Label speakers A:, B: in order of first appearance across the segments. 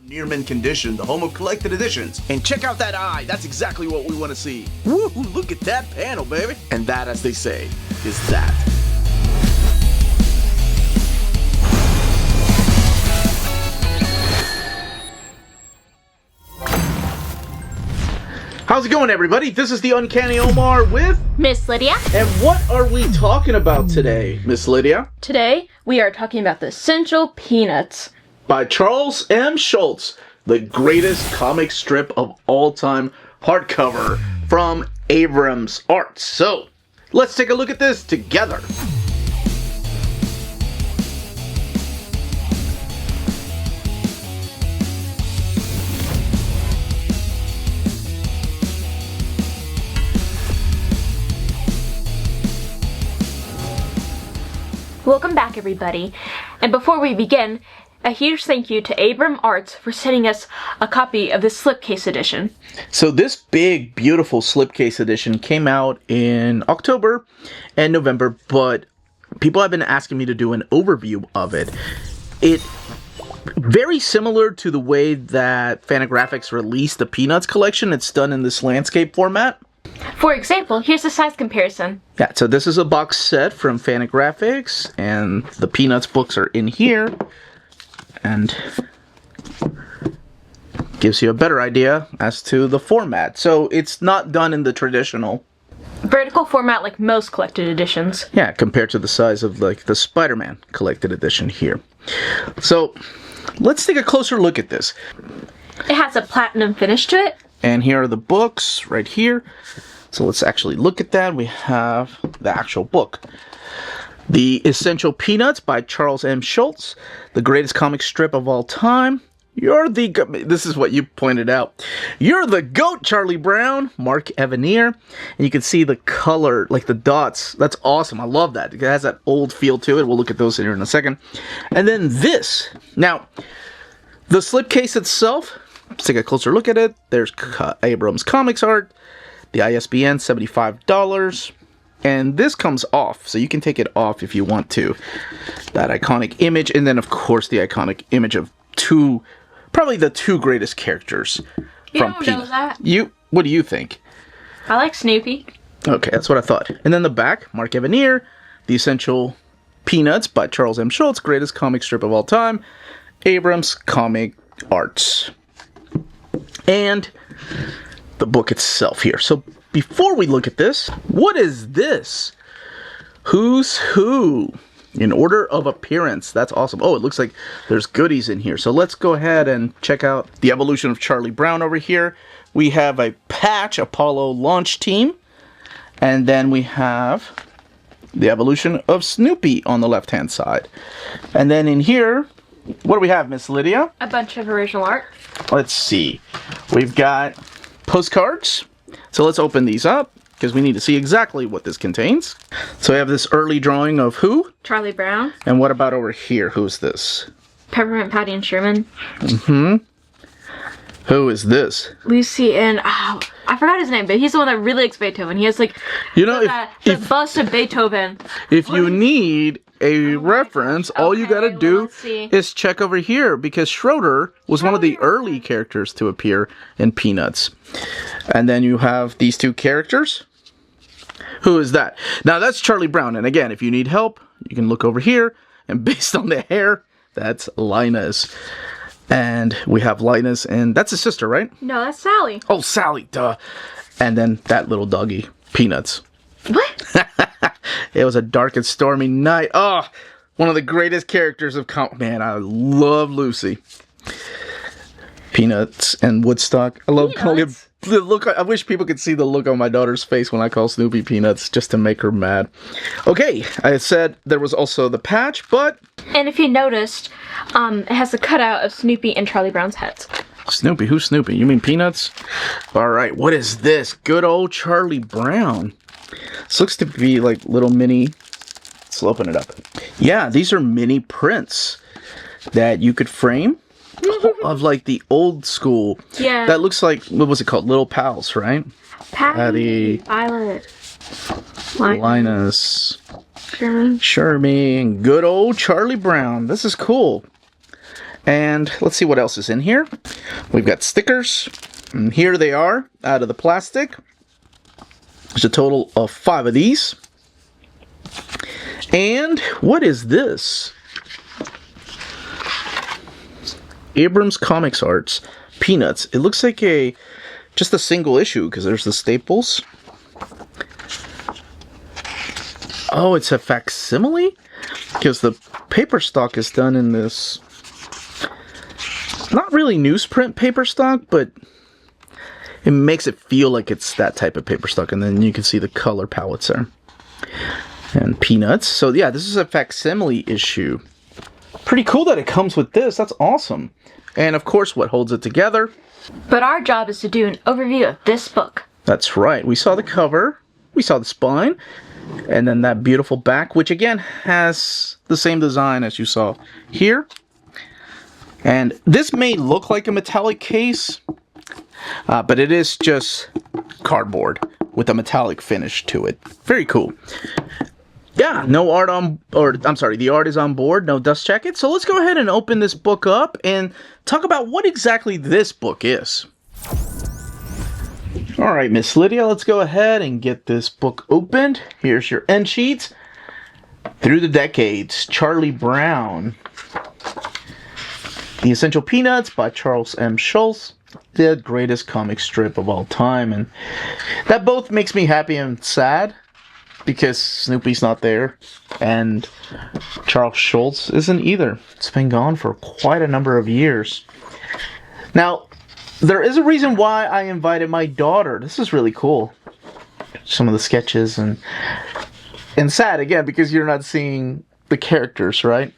A: Near mint condition, the home of collected editions. And check out that eye, that's exactly what we want to see. Woo, look at that panel, baby. And that, as they say, is that. How's it going, everybody? This is the Uncanny Omar with
B: Miss Lydia.
A: And what are we talking about today, Miss Lydia?
B: Today, we are talking about The Essential Peanuts.
A: By Charles M. Schulz, the greatest comic strip of all time, hardcover from Abrams Art. So, let's take a look at this together.
B: Welcome back, everybody. And before we begin, a huge thank you to Abrams Arts for sending us a copy of the Slipcase edition.
A: So this big, beautiful Slipcase edition came out in October and November, but people have been asking me to do an overview of it. It very similar to the way that Fantagraphics released the Peanuts collection. It's done in this landscape format.
B: For example, here's a size comparison.
A: Yeah, so this is a box set from Fantagraphics, and the Peanuts books are in here, and gives you a better idea as to the format. So it's not done in the traditional
B: vertical format like most collected editions.
A: Yeah, compared to the size of like the Spider-Man collected edition here. So let's take a closer look at this.
B: It has a platinum finish to it.
A: And here are the books right here. So let's actually look at that. We have the actual book. The Essential Peanuts by Charles M. Schulz, the greatest comic strip of all time. This is what you pointed out. You're the GOAT, Charlie Brown, Mark Evanier. And you can see the color, like the dots. That's awesome. I love that. It has that old feel to it. We'll look at those here in a second. And then this. Now, the slipcase itself, let's take a closer look at it. There's Abrams Comics art. The ISBN, $75. And this comes off, so you can take it off if you want to. That iconic image, and then of course the iconic image of probably the two greatest characters from Peanuts. What do you think?
B: I like Snoopy.
A: Okay, that's what I thought. And then the back, Mark Evanier, The Essential Peanuts by Charles M. Schulz, greatest comic strip of all time, Abrams Comic Arts. And the book itself here. So before we look at this, what is this? Who's Who? In order of appearance. That's awesome. Oh, it looks like there's goodies in here. So let's go ahead and check out the evolution of Charlie Brown over here. We have a patch, Apollo launch team. And then we have the evolution of Snoopy on the left-hand side. And then in here, what do we have, Miss Lydia?
B: A bunch of original art.
A: Let's see. We've got postcards. So let's open these up because we need to see exactly what this contains. So we have this early drawing of who?
B: Charlie Brown.
A: And what about over here? Who's this?
B: Peppermint Patty and Sherman.
A: Mm-hmm. Who is this?
B: Lucy and I forgot his name, but he's the one that really likes Beethoven. He has like the bust of Beethoven.
A: If you need a reference, all you gotta do is check over here because Schroeder was one of the early characters to appear in Peanuts. And then you have these two characters. Who is that? Now that's Charlie Brown. And again, if you need help, you can look over here. And based on the hair, that's Linus. And we have Linus, and that's his sister, right?
B: No, that's Sally.
A: Oh, Sally, duh. And then that little doggy, Peanuts.
B: What?
A: It was a dark and stormy night. Oh, one of the greatest characters of Man, I love Lucy. Peanuts and Woodstock. I love calling him the look. I wish people could see the look on my daughter's face when I call Snoopy Peanuts, just to make her mad. Okay, I said there was also the patch, but...
B: And if you noticed, it has a cutout of Snoopy and Charlie Brown's heads.
A: Snoopy? Who's Snoopy? You mean Peanuts? Alright, what is this? Good old Charlie Brown. This looks to be like little mini... Let's open it up. Yeah, these are mini prints that you could frame of like the old school.
B: Yeah.
A: That looks like, what was it called? Little Pals, right?
B: Patty, Violet,
A: Linus,
B: Sherman,
A: and good old Charlie Brown. This is cool. And let's see what else is in here. We've got stickers. And here they are out of the plastic. There's a total of 5 of these. And what is this? Abrams Comics Arts Peanuts. It looks like just a single issue because there's the staples. Oh, it's a facsimile? Because the paper stock is done in this, not really newsprint paper stock, but it makes it feel like it's that type of paper stock. And then you can see the color palettes there. And Peanuts. So yeah, this is a facsimile issue. Pretty cool that it comes with this. That's awesome. And of course, what holds it together?
B: But our job is to do an overview of this book.
A: That's right. We saw the cover. We saw the spine. And then that beautiful back, which again has the same design as you saw here. And this may look like a metallic case, but it is just cardboard with a metallic finish to it. Very cool. Yeah, no art on, or I'm sorry, the art is on board, no dust jacket. So let's go ahead and open this book up and talk about what exactly this book is. All right, Miss Lydia, let's go ahead and get this book opened. Here's your end sheets. Through the Decades, Charlie Brown. The Essential Peanuts by Charles M. Schulz. The greatest comic strip of all time. And that both makes me happy and sad because Snoopy's not there. And Charles Schulz isn't either. It's been gone for quite a number of years. Now, there is a reason why I invited my daughter. This is really cool. Some of the sketches and sad again because you're not seeing the characters, right?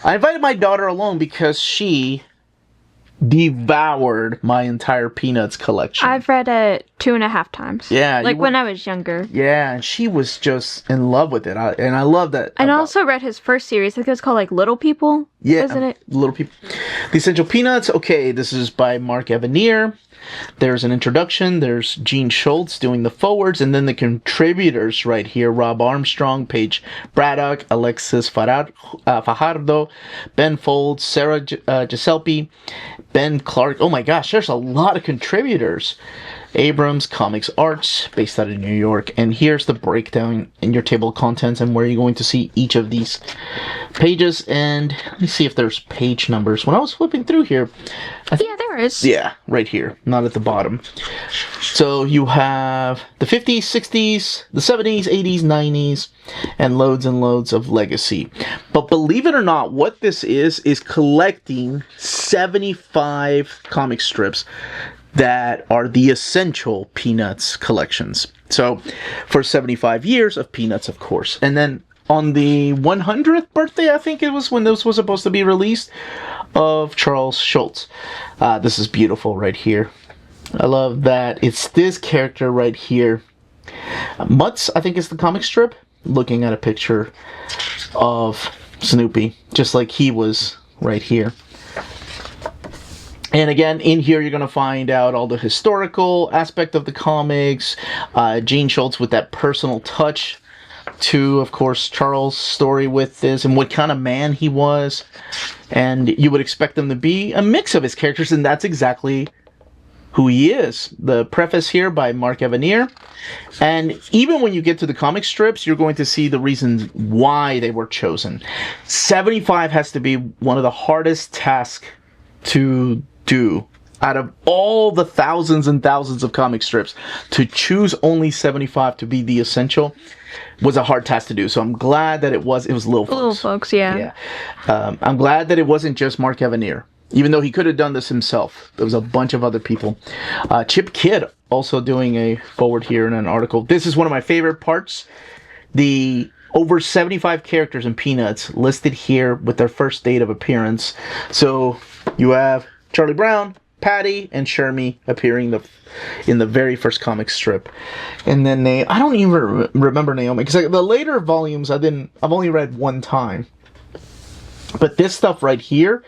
A: I invited my daughter along because she devoured my entire Peanuts collection.
B: I've read it 2.5 times.
A: Yeah.
B: Like when I was younger.
A: Yeah, and she was just in love with it. And I love that.
B: And I also read his first series. I think it's called like Little People.
A: Yeah.
B: Isn't it?
A: Little People. The Essential Peanuts. Okay, this is by Mark Evanier. There's an introduction. There's Gene Schultz doing the forwards. And then the contributors right here. Rob Armstrong, Paige Braddock, Alexis Fajardo, Ben Folds, Sarah Giuseppe, Ben Clark. Oh my gosh, there's a lot of contributors. Abrams Comics Arts, based out of New York. And here's the breakdown in your table of contents and where you're going to see each of these pages. And let me see if there's page numbers. When I was flipping through here,
B: Yeah, there is.
A: Yeah, right here, not at the bottom. So you have the 50s, 60s, the 70s, 80s, 90s, and loads of legacy. But believe it or not, what this is collecting 75 comic strips that are the Essential Peanuts collections. So for 75 years of Peanuts, of course. And then on the 100th birthday, I think it was when this was supposed to be released, of Charles Schulz. This is beautiful right here. I love that it's this character right here. Mutz, I think is the comic strip, looking at a picture of Snoopy, just like he was right here. And again, in here you're going to find out all the historical aspect of the comics, Gene Schultz with that personal touch to, of course, Charles' story with this and what kind of man he was. And you would expect them to be a mix of his characters, and that's exactly who he is. The preface here by Mark Evanier. And even when you get to the comic strips, you're going to see the reasons why they were chosen. 75 has to be one of the hardest tasks to do. Out of all the thousands and thousands of comic strips, to choose only 75 to be the essential was a hard task to do. So I'm glad that it was Little Folks.
B: Little Folks, yeah.
A: I'm glad that it wasn't just Mark Evanier, even though he could have done this himself. There was a bunch of other people. Chip Kidd also doing a forward here in an article. This is one of my favorite parts. The over 75 characters in Peanuts listed here with their first date of appearance. So you have Charlie Brown, Patty, and Shermie appearing in the very first comic strip. And then I don't even remember Naomi, because the later volumes I've only read one time. But this stuff right here,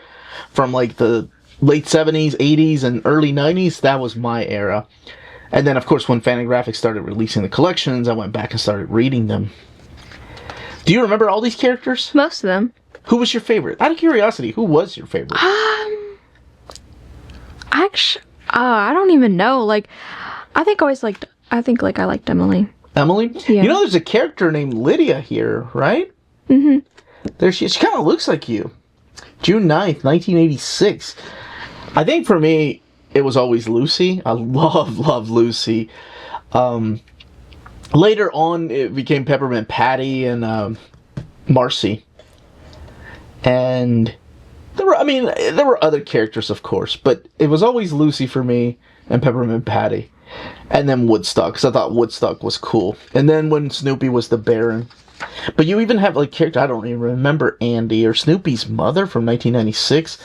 A: from like the late 70s, 80s, and early 90s, that was my era. And then, of course, when Fantagraphics started releasing the collections, I went back and started reading them. Do you remember all these characters?
B: Most of them.
A: Who was your favorite? Out of curiosity, who was your favorite?
B: Actually, I don't even know. Like, I think I liked Emily.
A: Emily?
B: Yeah.
A: You know, there's a character named Lydia here, right? Mm-hmm. There she kind of looks like you. June 9th, 1986. I think for me, it was always Lucy. I love Lucy. Later on, it became Peppermint Patty and Marcy. And there were other characters, of course, but it was always Lucy for me and Peppermint Patty. And then Woodstock, because I thought Woodstock was cool. And then when Snoopy was the Baron. But you even have, like, character, I don't even remember Andy or Snoopy's mother from 1996.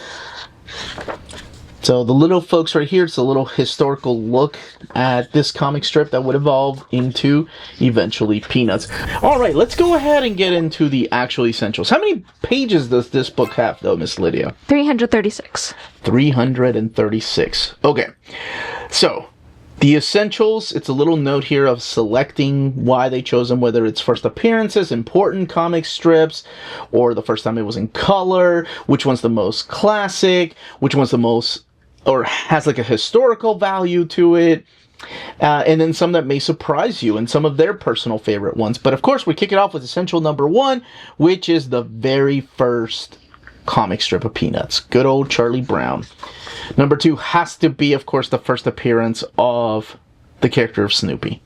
A: So the little folks right here, it's a little historical look at this comic strip that would evolve into, eventually, Peanuts. Alright, let's go ahead and get into the actual essentials. How many pages does this book have, though, Miss Lydia?
B: 336.
A: 336. Okay. So, the essentials, it's a little note here of selecting why they chose them, whether it's first appearances, important comic strips, or the first time it was in color, which one's the most classic, which one's the most, or has like a historical value to it, and then some that may surprise you, and some of their personal favorite ones. But of course, we kick it off with essential number 1, which is the very first comic strip of Peanuts. Good old Charlie Brown. Number 2 has to be, of course, the first appearance of the character of Snoopy.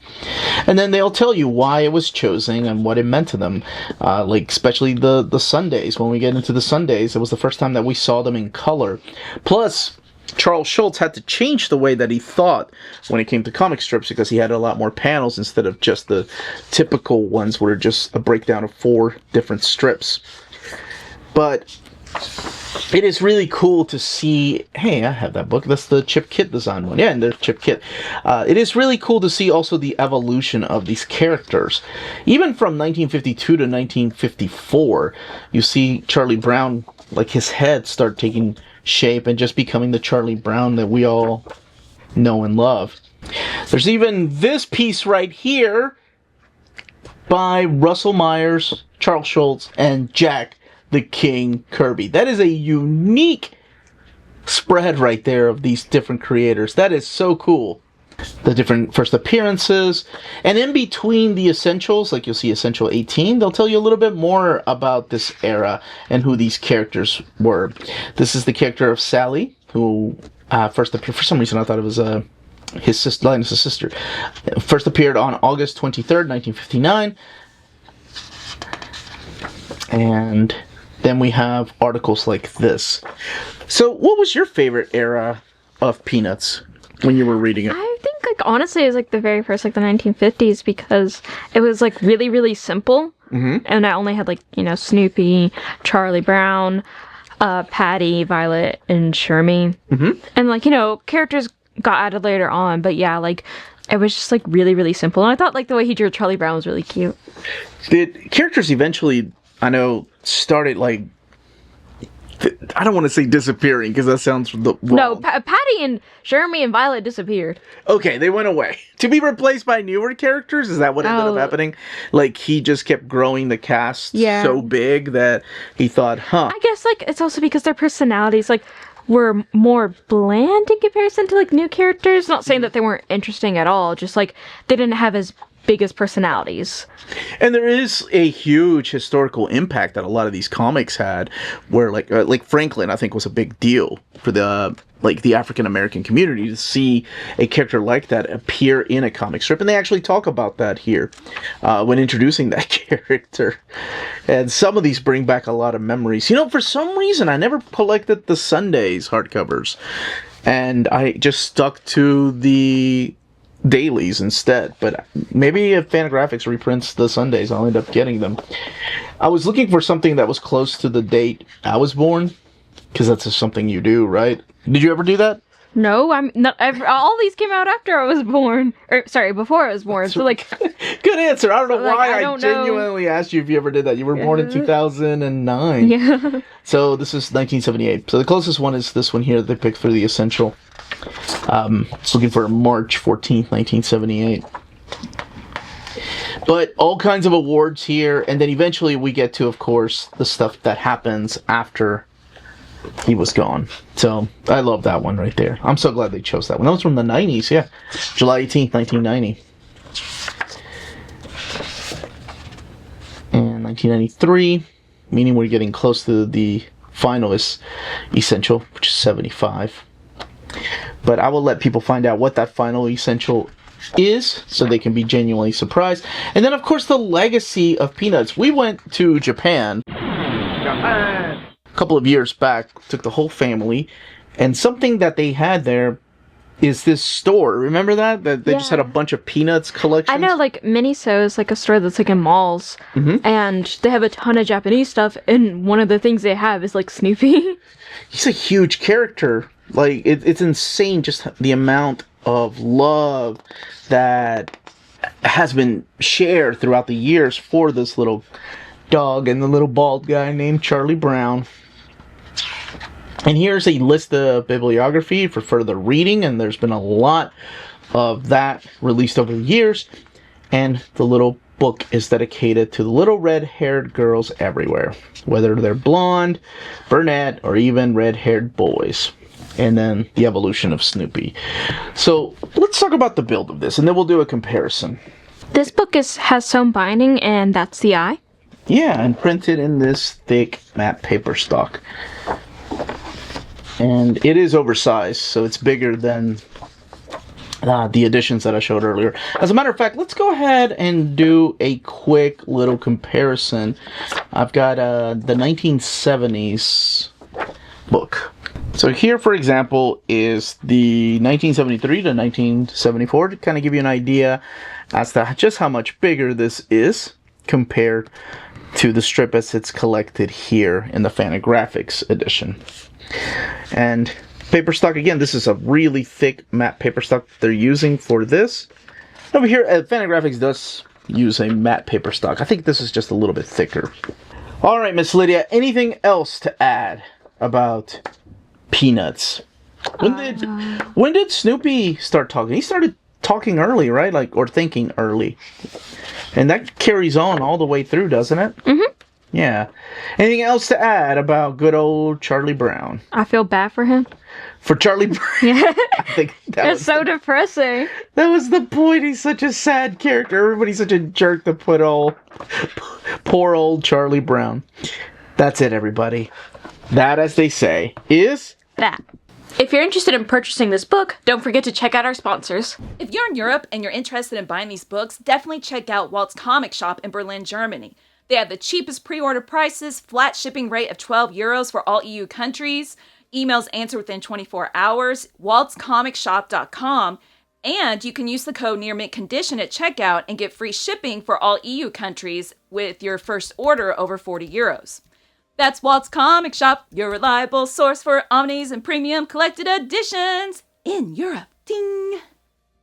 A: And then they'll tell you why it was chosen and what it meant to them. Like, especially the Sundays. When we get into the Sundays, it was the first time that we saw them in color. Plus, Charles Schulz had to change the way that he thought when it came to comic strips, because he had a lot more panels instead of just the typical ones where just a breakdown of 4 different strips. But it is really cool to see. Hey, I have that book. That's the Chip Kit design one. Yeah, and the Chip Kit. It is really cool to see also the evolution of these characters. Even from 1952 to 1954, you see Charlie Brown, like his head start taking shape and just becoming the Charlie Brown that we all know and love. There's even this piece right here by Russell Myers, Charles Schulz, and Jack the King Kirby. That is a unique spread right there of these different creators. That is so cool. The different first appearances. And in between the essentials, like you'll see Essential 18, they'll tell you a little bit more about this era and who these characters were. This is the character of Sally, who first appeared, for some reason I thought it was his sister, Linus' sister. First appeared on August 23rd, 1959. And then we have articles like this. So, what was your favorite era of Peanuts when you were reading it?
B: I think, like, honestly, it was, like, the very first, like, the 1950s, because it was, like, really, really simple. Mm-hmm. And I only had, like, you know, Snoopy, Charlie Brown, Patty, Violet, and Shermie. Mm-hmm. And, like, you know, characters got added later on, but yeah, like, it was just, like, really, really simple. And I thought, like, the way he drew Charlie Brown was really cute.
A: The characters eventually, I know, started, like, I don't want to say disappearing, because that sounds wrong.
B: No, Patty and Shermie and Violet disappeared.
A: Okay, they went away. To be replaced by newer characters? Is that what ended up happening? Like, he just kept growing the cast so big that he thought, I
B: guess, like, it's also because their personalities, like, were more bland in comparison to, like, new characters. Not saying that they weren't interesting at all, just, like, they didn't have as biggest personalities.
A: And there is a huge historical impact that a lot of these comics had, where like Franklin, I think, was a big deal for the African American community to see a character like that appear in a comic strip, and they actually talk about that here when introducing that character. And some of these bring back a lot of memories. You know, for some reason, I never collected the Sundays hardcovers, and I just stuck to the dailies instead. But maybe if Fantagraphics reprints the Sundays, I'll end up getting them. I was looking for something that was close to the date I was born, because that's just something you do, right? Did you ever do that?
B: No, I'm not. All these came out after I was born. Or, sorry, before I was born. So, like,
A: good answer. I don't know why I genuinely asked you if you ever did that. You were born in 2009.
B: Yeah.
A: So this is 1978. So the closest one is this one here that they picked for the essential. It's looking for March 14th, 1978. But all kinds of awards here, and then eventually we get to, of course, the stuff that happens after he was gone. So I love that one right there. I'm so glad they chose that one. That was from the 90s, yeah. July 18th, 1990. And 1993, meaning we're getting close to the final essential, which is 75. But I will let people find out what that final essential is, so they can be genuinely surprised. And then, of course, the legacy of Peanuts. We went to Japan a couple of years back, took the whole family, and something that they had there is this store. Remember that they just had a bunch of Peanuts collections?
B: I know, like Miniso is like a store that's like in malls, and they have a ton of Japanese stuff, and one of the things they have is like Snoopy.
A: He's a huge character. Like, it's insane just the amount of love that has been shared throughout the years for this little dog and the little bald guy named Charlie Brown. And here's a list of bibliography for further reading, and there's been a lot of that released over the years. And the little book is dedicated to the little red-haired girls everywhere, whether they're blonde, brunette, or even red-haired boys. And then the evolution of Snoopy. So let's talk about the build of this, and then we'll do a comparison.
B: This book has sewn binding, and that's the eye.
A: Yeah, and printed in this thick matte paper stock. And it is oversized, so it's bigger than the editions that I showed earlier. As a matter of fact, let's go ahead and do a quick little comparison. I've got the 1970s book. So here, for example, is the 1973 to 1974 to kind of give you an idea as to just how much bigger this is compared to the strip as it's collected here in the Fantagraphics edition. And paper stock, again, this is a really thick matte paper stock they're using for this. Over here, Fantagraphics does use a matte paper stock. I think this is just a little bit thicker. All right, Miss Lydia, anything else to add about Peanuts? When did Snoopy start talking? He started talking early, right? Like, or thinking early. And that carries on all the way through, doesn't it? Mm-hmm. Yeah. Anything else to add about good old Charlie Brown?
B: I feel bad for him.
A: For Charlie Brown?
B: Yeah.
A: I think
B: it's so depressing.
A: That was the point. He's such a sad character. Everybody's such a jerk to put poor old Charlie Brown. That's it, everybody. That, as they say, is
B: that. If you're interested in purchasing this book, don't forget to check out our sponsors.
C: If you're in Europe and you're interested in buying these books, definitely check out Walt's Comic Shop in Berlin, Germany. They have the cheapest pre-order prices, flat shipping rate of €12 for all EU countries, emails answered within 24 hours, waltzcomicshop.com, and you can use the code nearmintcondition at checkout and get free shipping for all EU countries with your first order over €40. That's Walt's Comic Shop, your reliable source for omnis and premium collected editions in Europe. Ding!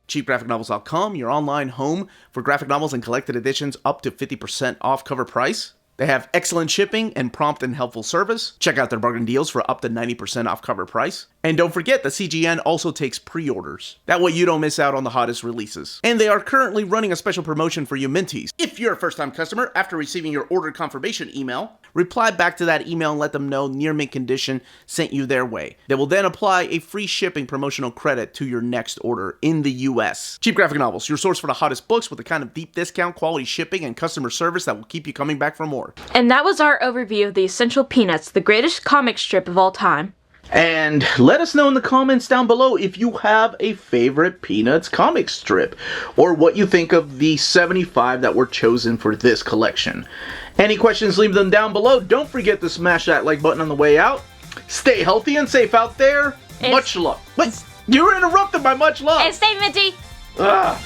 A: cheapgraphicnovels.com, your online home for graphic novels and collected editions up to 50% off cover price. They have excellent shipping and prompt and helpful service. Check out their bargain deals for up to 90% off cover price. And don't forget, the CGN also takes pre-orders. That way you don't miss out on the hottest releases. And they are currently running a special promotion for you Minties. If you're a first-time customer, after receiving your order confirmation email, reply back to that email and let them know Near Mint Condition sent you their way. They will then apply a free shipping promotional credit to your next order in the US. Cheap Graphic Novels, your source for the hottest books with the kind of deep discount, quality shipping, and customer service that will keep you coming back for more.
B: And that was our overview of the Essential Peanuts, the greatest comic strip of all time.
A: And let us know in the comments down below if you have a favorite Peanuts comic strip, or what you think of the 75 that were chosen for this collection. Any questions, leave them down below. Don't forget to smash that like button on the way out. Stay healthy and safe out there. Much love. Wait, you were interrupted by much love.
B: And stay minty.
A: Ah.